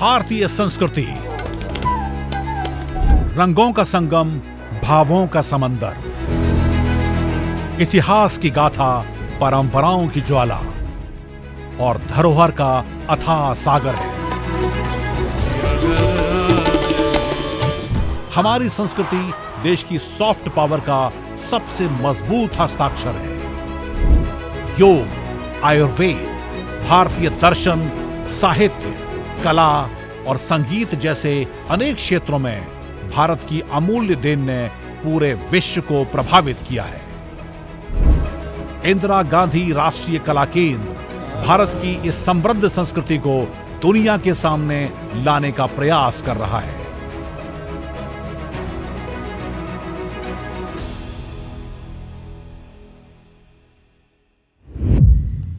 भारतीय संस्कृति, रंगों का संगम, भावों का समंदर, इतिहास की गाथा, परंपराओं की ज्वाला और धरोहर का अथाह सागर है। हमारी संस्कृति देश की सॉफ्ट पावर का सबसे मजबूत हस्ताक्षर है। योग, आयुर्वेद, भारतीय दर्शन, साहित्य, कला और संगीत जैसे अनेक क्षेत्रों में भारत की अमूल्य देन ने पूरे विश्व को प्रभावित किया है। इंदिरा गांधी राष्ट्रीय कला केंद्र भारत की इस समृद्ध संस्कृति को दुनिया के सामने लाने का प्रयास कर रहा है।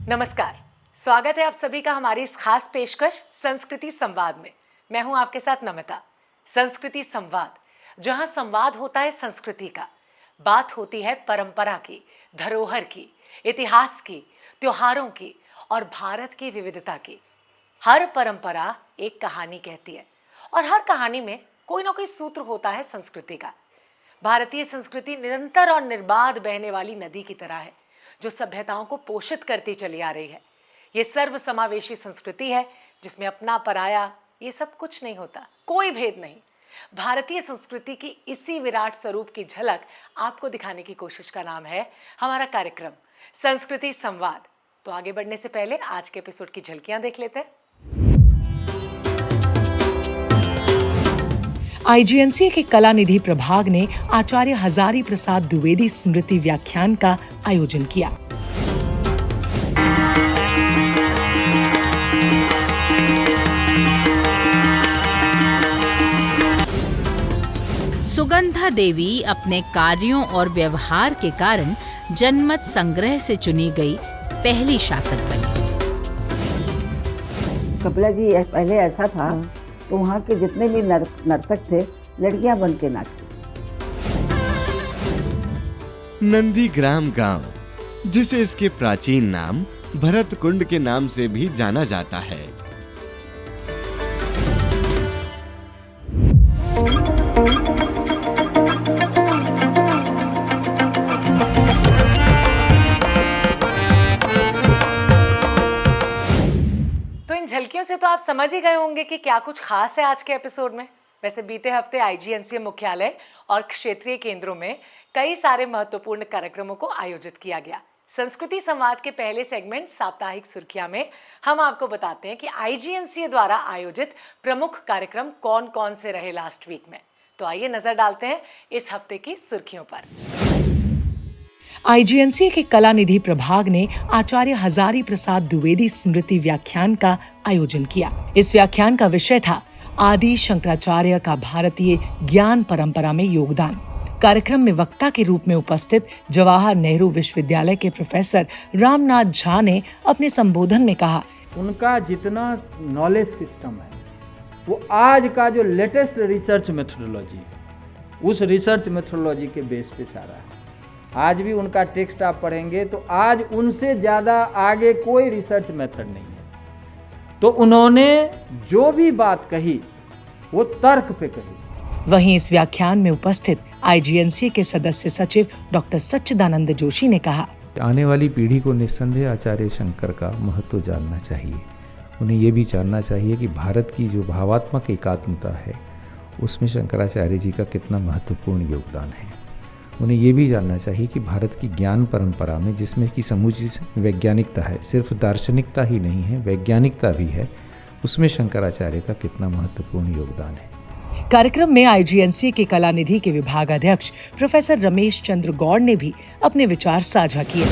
नमस्कार, स्वागत है आप सभी का हमारी इस खास पेशकश संस्कृति संवाद में। मैं हूं आपके साथ नमिता। संस्कृति संवाद, जहां संवाद होता है संस्कृति का, बात होती है परंपरा की, धरोहर की, इतिहास की, त्योहारों की और भारत की विविधता की। हर परंपरा एक कहानी कहती है और हर कहानी में कोई ना कोई सूत्र होता है संस्कृति का। भारतीय संस्कृति निरंतर और निर्बाध बहने वाली नदी की तरह है, जो सभ्यताओं को पोषित करती चली आ रही है। ये सर्व समावेशी संस्कृति है जिसमें अपना पराया ये सब कुछ नहीं होता, कोई भेद नहीं। भारतीय संस्कृति की इसी विराट स्वरूप की झलक आपको दिखाने की कोशिश का नाम है हमारा कार्यक्रम संस्कृति संवाद। तो आगे बढ़ने से पहले आज के एपिसोड की झलकियां देख लेते हैं। आईजीएनसीए के कला निधि प्रभाग ने आचार्य हजारी प्रसाद द्विवेदी स्मृति व्याख्यान का आयोजन किया। सुगंधा देवी अपने कार्यों और व्यवहार के कारण जनमत संग्रह से चुनी गई पहली शासक बनी। कपिला जी पहले ऐसा था तो वहाँ के जितने भी नर्तक थे लड़कियां बन के नाचती। नंदीग्राम गांव, जिसे इसके प्राचीन नाम भरत कुंड के नाम से भी जाना जाता है। झलकियों से तो आप समझ ही गए होंगे कि क्या कुछ खास है आज के एपिसोड में। वैसे बीते हफ्ते आईजीएनसीए मुख्यालय और क्षेत्रीय केंद्रों में कई सारे महत्वपूर्ण कार्यक्रमों को आयोजित किया गया। संस्कृति संवाद के पहले सेगमेंट साप्ताहिक सुर्खियां में हम आपको बताते हैं कि आईजीएनसीए द्वारा आयोजित प्रमुख कार्यक्रम कौन कौन से रहे लास्ट वीक में। तो आइए नजर डालते हैं इस हफ्ते की सुर्खियों पर। आईजीएनसीए के कला निधि प्रभाग ने आचार्य हजारी प्रसाद द्विवेदी स्मृति व्याख्यान का आयोजन किया। इस व्याख्यान का विषय था आदि शंकराचार्य का भारतीय ज्ञान परंपरा में योगदान। कार्यक्रम में वक्ता के रूप में उपस्थित जवाहर नेहरू विश्वविद्यालय के प्रोफेसर रामनाथ झा ने अपने संबोधन में कहा, उनका जितना नॉलेज सिस्टम है वो आज का जो लेटेस्ट रिसर्च मेथोडोलॉजी है उस रिसर्च मेथोडोलॉजी के बेस पे सारा है। आज भी उनका टेक्स्ट आप पढ़ेंगे तो आज उनसे ज़्यादा आगे कोई रिसर्च मेथड नहीं है। तो उन्होंने जो भी बात कही वो तर्क पे कही। वहीं इस व्याख्यान में उपस्थित आईजीएनसीए के सदस्य सचिव डॉक्टर सच्चिदानंद जोशी ने कहा, आने वाली पीढ़ी को निस्संदेह आचार्य शंकर का महत्व जानना चाहिए। उन्हें ये भी जानना चाहिए कि भारत की जो भावात्मक एकात्मता है उसमें शंकराचार्य जी का कितना महत्वपूर्ण योगदान है। उन्हें ये भी जानना चाहिए कि भारत की ज्ञान परंपरा में जिसमें कि समूची वैज्ञानिकता है, सिर्फ दार्शनिकता ही नहीं है, वैज्ञानिकता भी है, उसमें शंकराचार्य का कितना महत्वपूर्ण योगदान है। कार्यक्रम में आईजीएनसीए के कला निधि के विभाग अध्यक्ष प्रोफेसर रमेश चंद्र गौड़ ने भी अपने विचार साझा किए।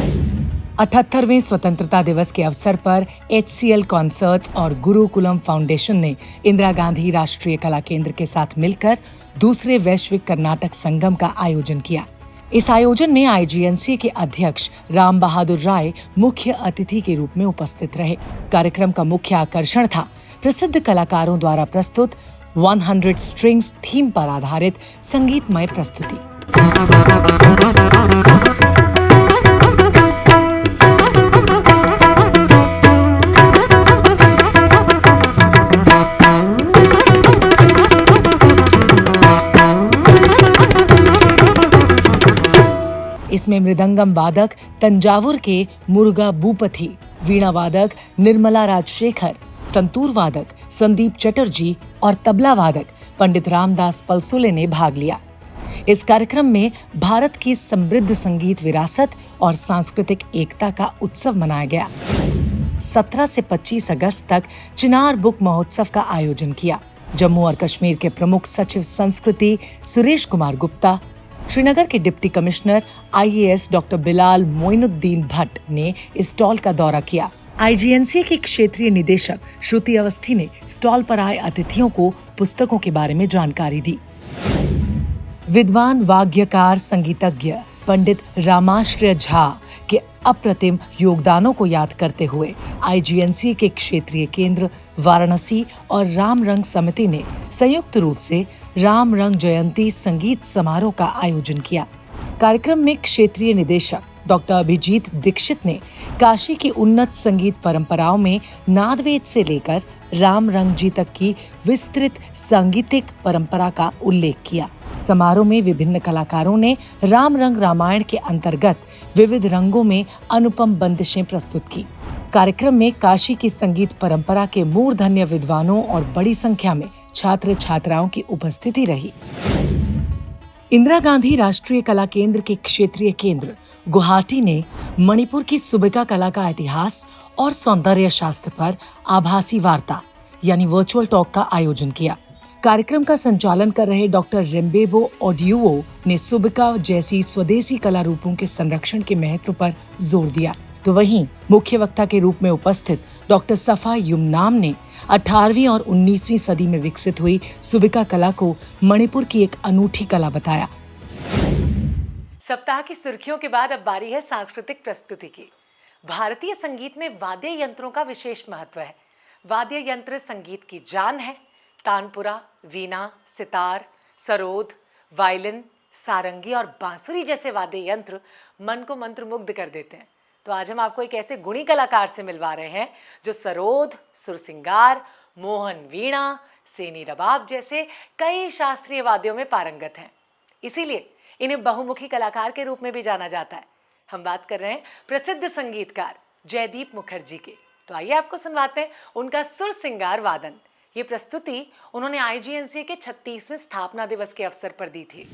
78वें स्वतंत्रता दिवस के अवसर पर HCL कॉन्सर्ट्स और गुरुकुलम फाउंडेशन ने इंदिरा गांधी राष्ट्रीय कला केंद्र के साथ मिलकर दूसरे वैश्विक कर्नाटक संगम का आयोजन किया। इस आयोजन में आईजीएनसीए के अध्यक्ष राम बहादुर राय मुख्य अतिथि के रूप में उपस्थित रहे। कार्यक्रम का मुख्य आकर्षण था प्रसिद्ध कलाकारों द्वारा प्रस्तुत 100 स्ट्रिंग्स थीम पर आधारित संगीतमय प्रस्तुति। जिसमें मृदंगम वादक तंजावुर के मुरुगा भूपति, वीणा वादक निर्मला राजशेखर, संतूर वादक संदीप चटर्जी और तबला वादक पंडित रामदास पलसुले ने भाग लिया। इस कार्यक्रम में भारत की समृद्ध संगीत विरासत और सांस्कृतिक एकता का उत्सव मनाया गया। 17 से 25 अगस्त तक चिनार बुक महोत्सव का आयोजन किया। जम्मू और कश्मीर के प्रमुख सचिव संस्कृति सुरेश कुमार गुप्ता, श्रीनगर के deputy commissioner IAS doctor Bilal Moinuddin Bhatt ने स्टॉल का दौरा किया। IGNC की क्षेत्रीय निदेशक श्रुति अवस्थी ने स्टॉल पर आए अतिथियों को पुस्तकों के बारे में जानकारी दी। विद्वान वाग्यकार संगीतज्ञ पंडित रामाश्रय झा के अप्रतिम योगदानों को याद करते हुए IGNC के क्षेत्रीय केंद्र वाराणसी और राम रंग समिति ने संयुक्त रूप से राम रंग जयंती संगीत समारोह का आयोजन किया। कार्यक्रम में क्षेत्रीय निदेशक डॉक्टर अभिजीत दीक्षित ने काशी की उन्नत संगीत परंपराओं में नादवेद से लेकर राम रंग जी तक की विस्तृत सांगीतिक परंपरा का उल्लेख किया। समारोह में विभिन्न कलाकारों ने राम रंग रामायण के अंतर्गत विविध रंगों में अनुपम बंदिशें प्रस्तुत की। कार्यक्रम में काशी की संगीत परंपरा के मूर्धन्य विद्वानों और बड़ी संख्या में छात्र छात्राओं की उपस्थिति रही। इंदिरा गांधी राष्ट्रीय कला केंद्र के क्षेत्रीय केंद्र गुवाहाटी ने मणिपुर की सुबिका कला का इतिहास और सौंदर्य शास्त्र पर आभासी वार्ता यानी वर्चुअल टॉक का आयोजन किया। कार्यक्रम का संचालन कर रहे डॉक्टर रेम्बेबो ओडियुओ ने सुबिका जैसी स्वदेशी कला रूपों के संरक्षण के महत्व पर जोर दिया। तो वहीं मुख्य वक्ता के रूप में उपस्थित डॉक्टर सफा युमनाम ने 18वीं और 19वीं सदी में विकसित हुई सुबिका कला को मणिपुर की एक अनूठी कला बताया। सप्ताह की सुर्खियों के बाद अब बारी है सांस्कृतिक प्रस्तुति की। भारतीय संगीत में वाद्य यंत्रों का विशेष महत्व है। वाद्य यंत्र संगीत की जान है। तानपुरा, वीणा, सितार, सरोद, वायलिन, सारंगी और बांसुरी जैसे वाद्य यंत्र मन को मंत्रमुग्ध कर देते हैं। तो आज हम आपको एक ऐसे गुणी कलाकार से मिलवा रहे हैं जो सरोद, सुरसिंगार, मोहन वीणा, सेनी रबाब जैसे कई शास्त्रीय वाद्यों में पारंगत हैं। इसीलिए इन्हें बहुमुखी कलाकार के रूप में भी जाना जाता है। हम बात कर रहे हैं प्रसिद्ध संगीतकार जयदीप मुखर्जी की। तो आइए आपको सुनवाते हैं उनका सुरसिंगार वादन। ये प्रस्तुति उन्होंने IGNC के 36वें स्थापना दिवस के अवसर पर दी थी।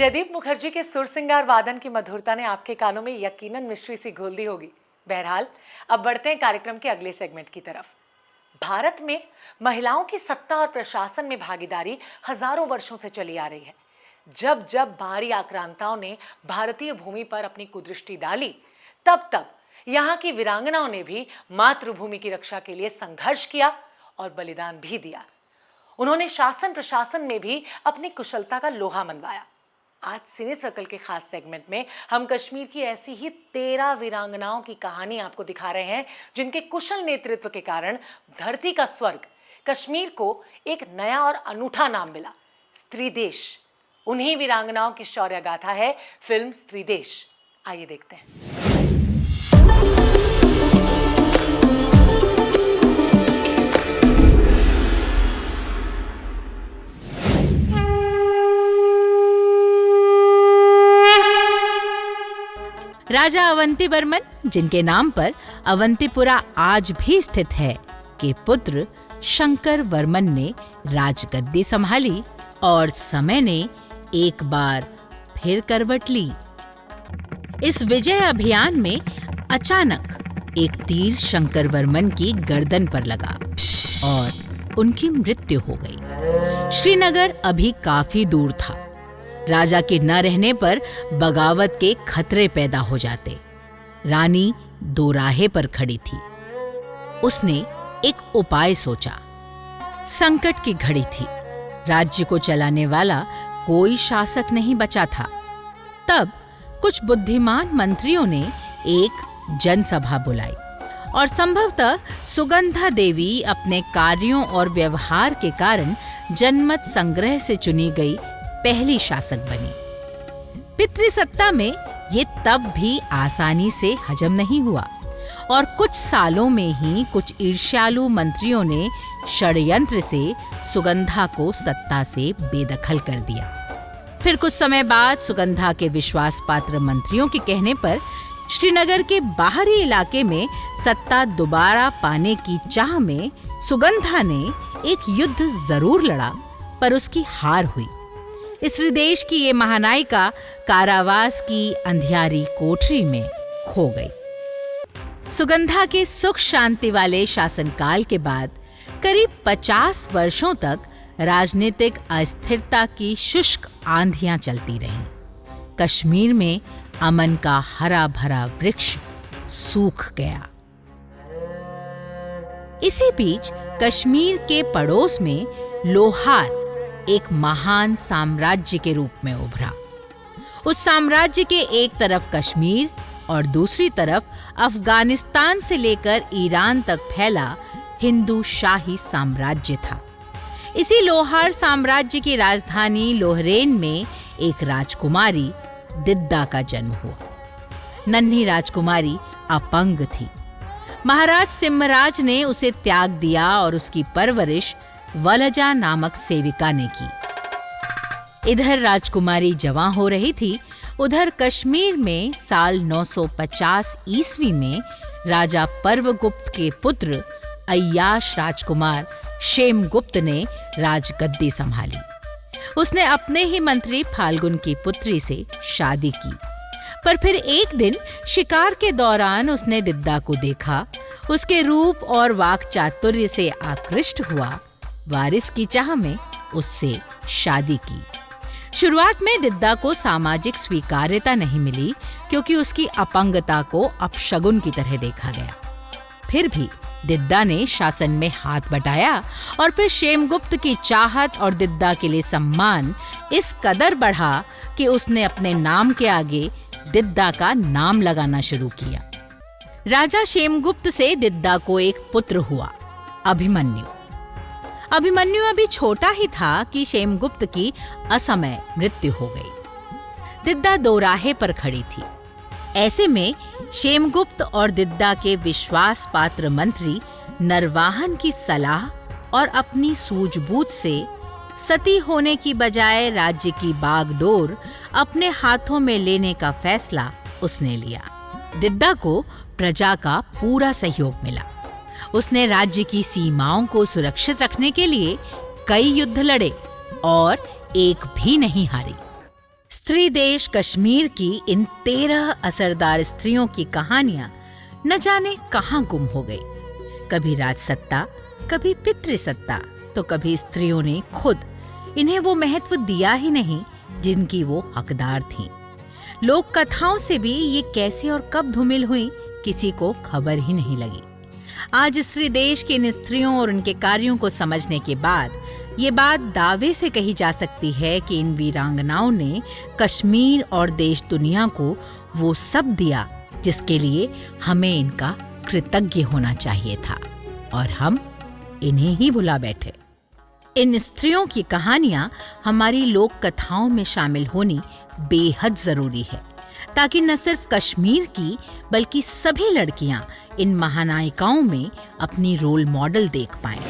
जयदीप मुखर्जी के सुर सिंगार वादन की मधुरता ने आपके कानों में यकीनन मिश्री सी घोल दी होगी। बहरहाल अब बढ़ते हैं कार्यक्रम के अगले सेगमेंट की तरफ। भारत में महिलाओं की सत्ता और प्रशासन में भागीदारी हजारों वर्षों से चली आ रही है। जब जब बाहरी आक्रांताओं ने भारतीय भूमि पर अपनी कुदृष्टि डाली, तब तब यहाँ की वीरांगनाओं ने भी मातृभूमि की रक्षा के लिए संघर्ष किया और बलिदान भी दिया। उन्होंने शासन प्रशासन में भी अपनी कुशलता का लोहा मनवाया। आज सिने सर्कल के खास सेगमेंट में हम कश्मीर की ऐसी ही 13 वीरांगनाओं की कहानी आपको दिखा रहे हैं, जिनके कुशल नेतृत्व के कारण धरती का स्वर्ग कश्मीर को एक नया और अनूठा नाम मिला, स्त्री देश। उन्हीं वीरांगनाओं की शौर्य गाथा है फिल्म स्त्री देश। आइए देखते हैं। राजा अवंती वर्मन, जिनके नाम पर अवंतीपुरा आज भी स्थित है, के पुत्र शंकर वर्मन ने राजगद्दी संभाली और समय ने एक बार फिर करवट ली। इस विजय अभियान में अचानक एक तीर शंकर वर्मन की गर्दन पर लगा और उनकी मृत्यु हो गई। श्रीनगर अभी काफी दूर था। राजा के न रहने पर बगावत के खतरे पैदा हो जाते। रानी दोराहे पर खड़ी थी। उसने एक उपाय सोचा। संकट की घड़ी थी। राज्य को चलाने वाला कोई शासक नहीं बचा था। तब कुछ बुद्धिमान मंत्रियों ने एक जनसभा बुलाई और संभवतः सुगंधा देवी अपने कार्यों और व्यवहार के कारण जनमत संग्रह से चुनी गई पहली शासक बनी। पितृसत्ता में ये तब भी आसानी से हजम नहीं हुआ और कुछ सालों में ही कुछ ईर्ष्यालु मंत्रियों ने षड्यंत्र से सुगंधा को सत्ता से बेदखल कर दिया। फिर कुछ समय बाद सुगंधा के विश्वास पात्र मंत्रियों के कहने पर श्रीनगर के बाहरी इलाके में सत्ता दोबारा पाने की चाह में सुगंधा ने एक युद्ध जरूर लड़ा, पर उसकी हार हुई। इस देश की ये महानायिका कारावास की अंधियारी कोठरी में खो गई। सुगंधा के सुख शांति वाले शासनकाल के बाद करीब 50 वर्षों तक राजनीतिक अस्थिरता की शुष्क आंधियां चलती रहीं। कश्मीर में अमन का हरा भरा वृक्ष सूख गया। इसी बीच कश्मीर के पड़ोस में लोहार एक महान साम्राज्य के रूप में उभरा। उस साम्राज्य के एक तरफ कश्मीर और दूसरी तरफ अफगानिस्तान से लेकर ईरान तक फैला हिंदू शाही साम्राज्य था। इसी लोहार साम्राज्य की राजधानी लोहरेन में एक राजकुमारी दिद्दा का जन्म हुआ। नन्ही राजकुमारी अपंग थी। महाराज सिम्हराज ने उसे त्याग दिया और उसकी परवरिश वलजा नामक सेविका ने की। इधर राजकुमारी जवां हो रही थी, उधर कश्मीर में साल 950 ईस्वी में राजा पर्वगुप्त के पुत्र अय्याश राजकुमार क्षेमगुप्त ने राजगद्दी संभाली। उसने अपने ही मंत्री फाल्गुन की पुत्री से शादी की, पर फिर एक दिन शिकार के दौरान उसने दिद्दा को देखा। उसके रूप और वाक चातुर्य से आकृष्ट हुआ। वारिस की चाह में उससे शादी की। शुरुआत में दिद्दा को सामाजिक स्वीकार्यता नहीं मिली, क्योंकि उसकी अपंगता को अपशगुन की तरह देखा गया। फिर भी दिद्दा ने शासन में हाथ बटाया और फिर क्षेमगुप्त की चाहत और दिद्दा के लिए सम्मान इस कदर बढ़ा कि उसने अपने नाम के आगे दिद्दा का नाम लगाना शुरू किया। राजा क्षेमगुप्त से दिद्दा को एक पुत्र हुआ, अभिमन्यु। अभिमन्यु अभी छोटा ही था कि क्षेमगुप्त की असमय मृत्यु हो गई। दिद्दा दोराहे पर खड़ी थी। ऐसे में क्षेमगुप्त और दिद्दा के विश्वास पात्र मंत्री नरवाहन की सलाह और अपनी सूझबूझ से सती होने की बजाय राज्य की बागडोर अपने हाथों में लेने का फैसला उसने लिया। दिद्दा को प्रजा का पूरा सहयोग मिला। उसने राज्य की सीमाओं को सुरक्षित रखने के लिए कई युद्ध लड़े और एक भी नहीं हारी। स्त्री देश कश्मीर की इन 13 असरदार स्त्रियों की कहानियां न जाने कहां गुम हो गई। कभी राजसत्ता, कभी पितृसत्ता, तो कभी स्त्रियों ने खुद इन्हें वो महत्व दिया ही नहीं जिनकी वो हकदार थीं। लोक कथाओं से भी ये कैसे और कब धूमिल हुई किसी को खबर ही नहीं लगी। आज स्त्री देश की इन स्त्रियों और उनके कार्यों को समझने के बाद ये बात दावे से कही जा सकती है कि इन वीरांगनाओं ने कश्मीर और देश दुनिया को वो सब दिया जिसके लिए हमें इनका कृतज्ञ होना चाहिए था, और हम इन्हें ही भुला बैठे। इन स्त्रियों की कहानियां हमारी लोक कथाओं में शामिल होनी बेहद जरूरी है, ताकि न सिर्फ कश्मीर की बल्कि सभी लड़कियां इन महानायिकाओं में अपनी रोल मॉडल देख पाएं।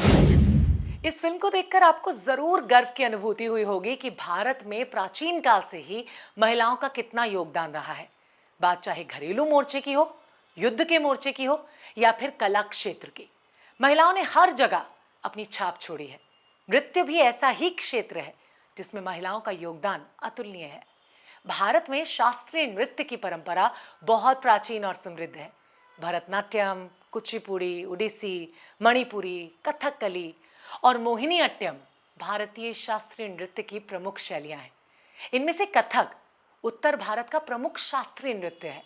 इस फिल्म को देखकर आपको जरूर गर्व की अनुभूति हुई होगी कि भारत में प्राचीन काल से ही महिलाओं का कितना योगदान रहा है। बात चाहे घरेलू मोर्चे की हो, युद्ध के मोर्चे की हो या फिर कला क्षेत्र की, महिलाओं ने हर जगह अपनी छाप छोड़ी है। नृत्य भी ऐसा ही क्षेत्र है जिसमें महिलाओं का योगदान अतुलनीय है। भारत में शास्त्रीय नृत्य की परंपरा बहुत प्राचीन और समृद्ध है। भरतनाट्यम, कुचिपुड़ी, ओडिसी, मणिपुरी, कथकली और मोहिनी अट्टम भारतीय शास्त्रीय नृत्य की प्रमुख शैलियां हैं। इनमें से कथक उत्तर भारत का प्रमुख शास्त्रीय नृत्य है।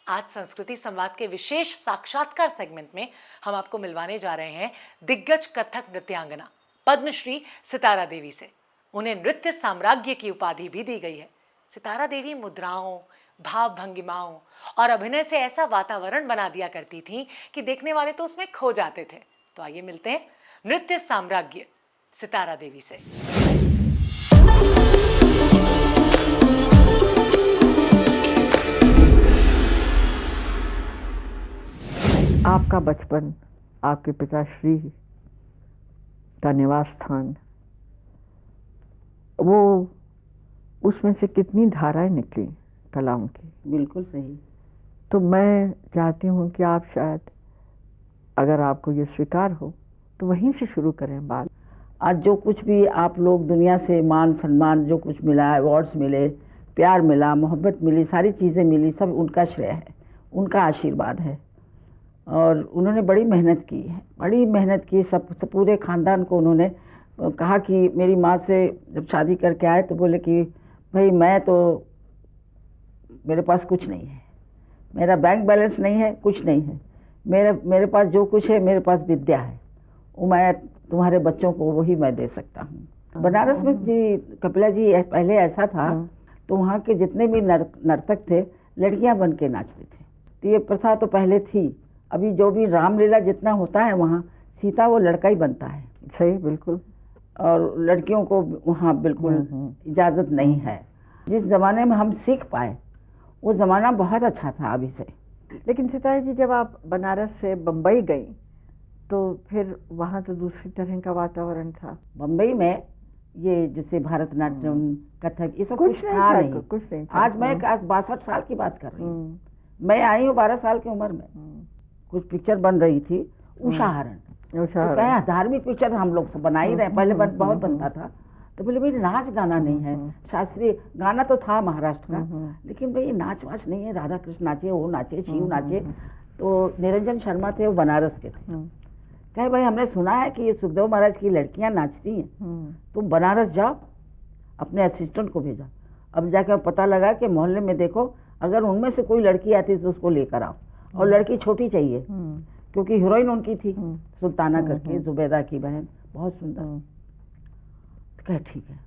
आज संस्कृति संवाद के विशेष साक्षात्कार सेगमेंट में हम आपको मिलवाने जा रहे हैं दिग्गज कथक नृत्यांगना पद्मश्री सितारा देवी से। उन्हें नृत्य साम्राज्ञी की उपाधि भी दी गई है। सितारा देवी मुद्राओं, भाव भंगिमाओं और अभिनय से ऐसा वातावरण बना दिया करती थीं कि देखने वाले तो उसमें खो जाते थे। तो आइए मिलते हैं नृत्य साम्राज्ञी सितारा देवी से। आपका बचपन, आपके पिताश्री का निवास स्थान, वो उसमें से कितनी धाराएं निकली कलाओं की। बिल्कुल सही। तो मैं चाहती हूँ कि आप शायद, अगर आपको ये स्वीकार हो, तो वहीं से शुरू करें बात। आज जो कुछ भी आप लोग दुनिया से मान सम्मान जो कुछ मिला, अवार्ड्स मिले, प्यार मिला, मोहब्बत मिली, सारी चीज़ें मिली, सब उनका श्रेय है, उनका आशीर्वाद है। और उन्होंने बड़ी मेहनत की है, बड़ी मेहनत की। सब पूरे ख़ानदान को उन्होंने कहा कि मेरी माँ से जब शादी करके आए तो बोले कि भाई मैं तो, मेरे पास कुछ नहीं है, मेरा बैंक बैलेंस नहीं है, कुछ नहीं है, मेरे पास जो कुछ है, मेरे पास विद्या है, वो मैं तुम्हारे बच्चों को वही मैं दे सकता हूँ। बनारस में जी कपिला जी पहले ऐसा था, तो वहाँ के जितने भी नर्तक थे लड़कियाँ बन के नाचते थे। तो ये प्रथा तो पहले थी। अभी जो भी रामलीला जितना होता है वहाँ सीता वो लड़का ही बनता है। सही, बिल्कुल। और लड़कियों को वहाँ बिल्कुल इजाज़त नहीं है। जिस ज़माने में हम सीख पाए वो ज़माना बहुत अच्छा था अभी से। लेकिन सितारा जी, जब आप बनारस से बम्बई गई तो फिर वहाँ तो दूसरी तरह का वातावरण था। बम्बई में ये जैसे भरतनाट्यम, कथक, ये सब कुछ नहीं था, कुछ नहीं था। आज मैं 62 साल की बात कर रही हूँ। मैं आई हूँ 12 साल की उम्र में। कुछ पिक्चर बन रही थी, उषा हरण, तो क्या धार्मिक पिक्चर हम लोग सब बना ही रहे। पहले बहुत बनता था। तो बोले भाई नाच गाना नहीं है, शास्त्रीय गाना तो था महाराष्ट्र का, लेकिन भाई नाच वाच नहीं है, राधा कृष्ण नाचे, वो नाचे, शिव नाचे। तो निरंजन शर्मा थे, वो बनारस के थे। कहे भाई हमने सुना है कि ये सुखदेव महाराज की लड़कियां नाचती हैं, तुम बनारस जाओ, अपने असिस्टेंट को भेजा। अब जाकर पता लगा कि मोहल्ले में देखो, अगर उनमें से कोई लड़की आती तो उसको लेकर आओ, और लड़की छोटी चाहिए, क्योंकि हीरोइन उनकी थी सुल्ताना करके, जुबैदा की बहन, बहुत सुंदर। कहे ठीक है।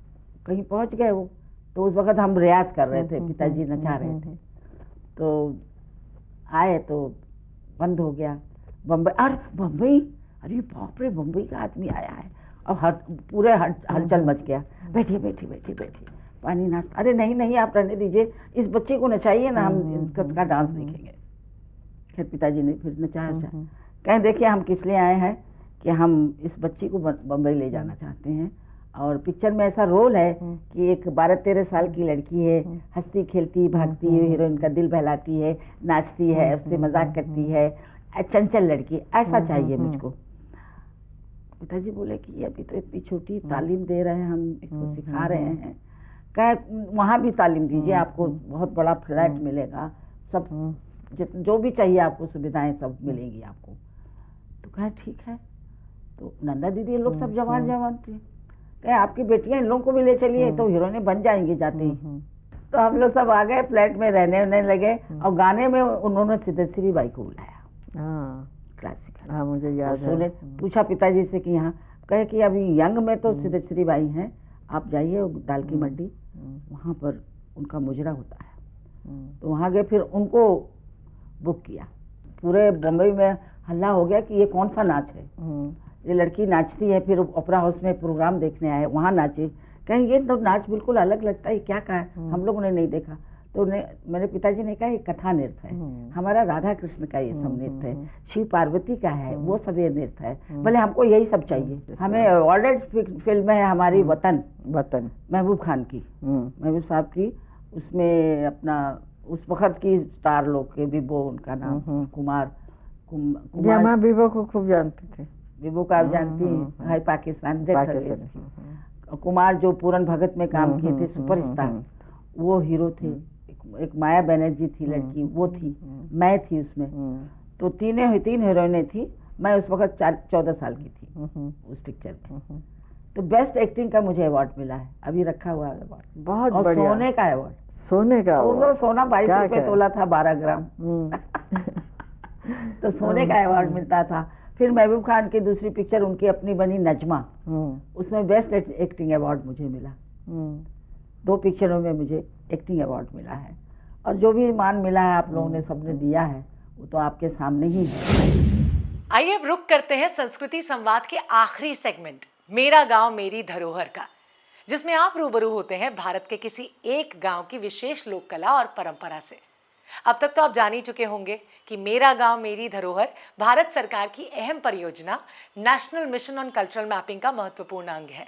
कहीं पहुंच गए वो, तो उस वक्त हम रियाज कर रहे थे, पिताजी नचा रहे थे। तो आए तो बंद हो गया। बम्बई, अरे बाप रे, बम्बई का आदमी आया है। अब पूरे हलचल मच गया। बैठिए बैठिए बैठिए बैठिए, पानी नाश्ता। अरे नहीं आप रहने दीजिए, इस बच्चे को नचाइए ना, हम इसका डांस देखेंगे। खैर पिताजी ने फिर नचाया। कहें देखिए हम किस लिए आए हैं कि हम इस बच्ची को बम्बई ले जाना चाहते हैं, और पिक्चर में ऐसा रोल है कि एक 12-13 साल की लड़की है, हंसती खेलती भागती है, हीरोइन का दिल बहलाती है, नाचती है, उससे मजाक करती है, चंचल लड़की, ऐसा चाहिए मुझको। पिताजी बोले कि अभी तो इतनी छोटी, तालीम दे रहे हैं हम, इसको सिखा रहे हैं, कहे वहाँ भी तालीम दीजिए, आपको बहुत बड़ा फ्लैट मिलेगा, सब जो भी चाहिए आपको सुविधाएं सब मिलेंगी आपको। तो कहे ठीक है। तो नंदा दीदी ये लोग सब जवान जवान थे, कहे आपकी बेटियां इन लोगों को भी ले चलिए, तो हीरोइनें बन जाएंगी जाते ही। तो हम लोग सब आ गए, फ्लैट में रहने लगे, और गाने में उन्होंने सिद्धेश्वरी बाई को बुलाया, क्लासिकल। हाँ मुझे याद है। पूछा पिताजी से कि यहाँ, कहे कि अभी यंग में तो सिद्धेश्वरी बाई हैं, आप जाइए दाल की मंडी, वहाँ पर उनका मुजरा होता है। तो वहाँ गए, फिर उनको बुक किया। पूरे बम्बई में हल्ला हो गया कि ये कौन सा नाच है, ये लड़की नाचती है। फिर ओपेरा हाउस में प्रोग्राम देखने आए, वहाँ नाचे। कहीं ये तो नाच बिल्कुल अलग लगता है, क्या कहा है, हम लोगों ने नहीं देखा। तो मेरे पिताजी ने कहा ये कथा नृत्य है, हमारा राधा कृष्ण का ये सब नृत्य है, शिव पार्वती का है, वो सब ये नृत्य है, भले हमको यही सब चाहिए। हमें अवॉर्डेड फिल्म है हमारी वतन, महबूब खान की, महबूब साहब की। उसमें अपना उस वक्त की स्टार लोग के, विभो उनका नाम, कुमार विभो को खूब जानती थी। विभो का आप जानती हैं, हाई पाकिस्तान। कुमार जो पूरन भगत में काम किए थे, सुपरस्टार, वो हीरो थे। एक माया बनर्जी थी लड़की, वो थी, मैं थी उसमें। तो तीन हीरोइनें थी। मैं उस वक्त 14 साल की थी उस पिक्चर में। तो बेस्ट एक्टिंग का मुझे अवार्ड मिला है, अभी रखा हुआ है अवार्ड, बहुत और बढ़िया। सोने का अवार्ड, सोने का वो सोना 22 रुपए तोला था, 12 ग्राम। तो सोने का अवार्ड मिलता था। फिर महबूब खान की दूसरी पिक्चर उनकी अपनी बनी नजमा, उसमें बेस्ट एक्टिंग अवार्ड मुझे मिला। 2 पिक्चरों में मुझे एक्टिंग अवार्ड मिला है। और जो भी मान मिला है आप लोगों ने सबने दिया है, वो तो आपके सामने ही है। आइए अब रुक करते हैं संस्कृति संवाद के आखिरी सेगमेंट, मेरा गांव मेरी धरोहर का, जिसमें आप रूबरू होते हैं भारत के किसी एक गांव की विशेष लोक कला और परंपरा से। अब तक तो आप जान ही चुके होंगे कि मेरा गांव मेरी धरोहर भारत सरकार की अहम परियोजना national mission on cultural mapping का महत्वपूर्ण अंग है।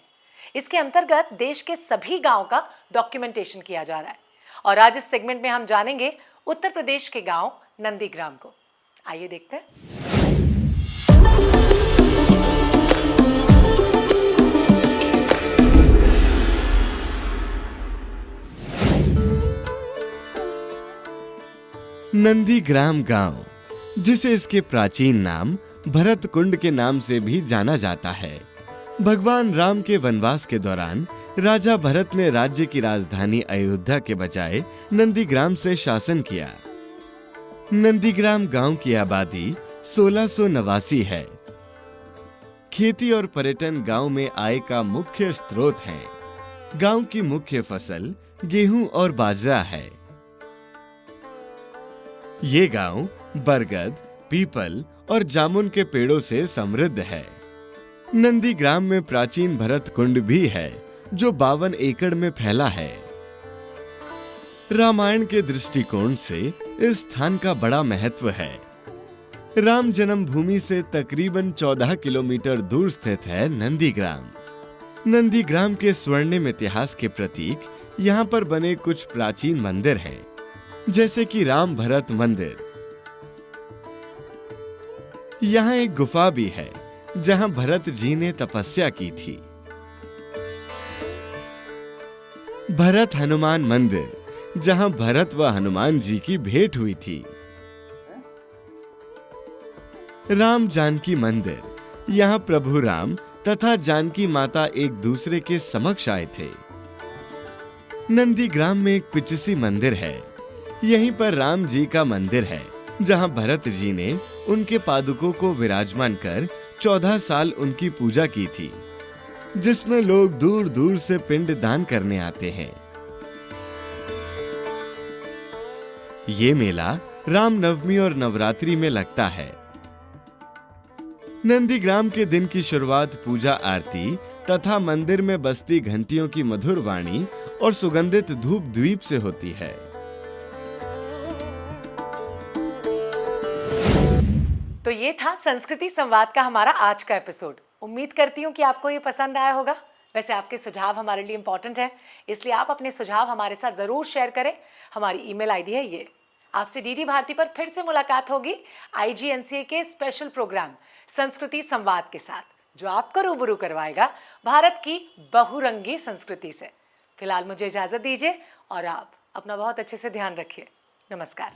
इसके अंतर्गत देश के सभी गांव का डॉक्यूमेंटेशन किया जा रहा है, और आज इस सेगमेंट में हम जानेंगे उत्तर प्रदेश के गांव नंदीग्राम को। आइए देखते हैं। नंदीग्राम गांव, जिसे इसके प्राचीन नाम भरत कुंड के नाम से भी जाना जाता है, भगवान राम के वनवास के दौरान राजा भरत ने राज्य की राजधानी अयोध्या के बजाय नंदीग्राम से शासन किया। नंदीग्राम गांव की आबादी 1689 है। खेती और पर्यटन गांव में आय का मुख्य स्रोत है। गांव की मुख्य फसल गेहूं और बाजरा है। ये गांव बरगद, पीपल और जामुन के पेड़ों से समृद्ध है। नंदीग्राम में प्राचीन भरत कुंड भी है, जो 52 एकड़ में फैला है। रामायण के दृष्टिकोण से इस स्थान का बड़ा महत्व है। राम जन्मभूमि से तकरीबन 14 किलोमीटर दूर स्थित है नंदीग्राम। नंदीग्राम के स्वर्णिम इतिहास के प्रतीक यहाँ पर बने कुछ प्राचीन मंदिर हैं, जैसे कि राम भरत मंदिर। यहाँ एक गुफा भी है, जहाँ भरत जी ने तपस्या की थी। भरत हनुमान मंदिर, जहाँ भरत व हनुमान जी की भेंट हुई थी। राम जानकी मंदिर, यहाँ प्रभु राम तथा जानकी माता एक दूसरे के समक्ष आए थे। नंदीग्राम में एक पिचसी मंदिर है। यहीं पर राम जी का मंदिर है, जहां भरत जी ने उनके पादुकों को विराजमान कर 14 साल उनकी पूजा की थी, जिसमें लोग दूर दूर से पिंड दान करने आते हैं। ये मेला रामनवमी और नवरात्रि में लगता है। नंदीग्राम के दिन की शुरुआत पूजा आरती तथा मंदिर में बजती घंटियों की मधुर वाणी और सुगंधित धूप द्वीप से होती है। तो ये था संस्कृति संवाद का हमारा आज का एपिसोड। उम्मीद करती हूँ कि आपको ये पसंद आया होगा। वैसे आपके सुझाव हमारे लिए इंपॉर्टेंट हैं, इसलिए आप अपने सुझाव हमारे साथ ज़रूर शेयर करें। हमारी ईमेल आईडी है ये। आपसे डीडी भारती पर फिर से मुलाकात होगी IGNCA के स्पेशल प्रोग्राम संस्कृति संवाद के साथ, जो आपको रूबरू करवाएगा भारत की बहुरंगी संस्कृति से। फिलहाल मुझे इजाजत दीजिए और आप अपना बहुत अच्छे से ध्यान रखिए। नमस्कार।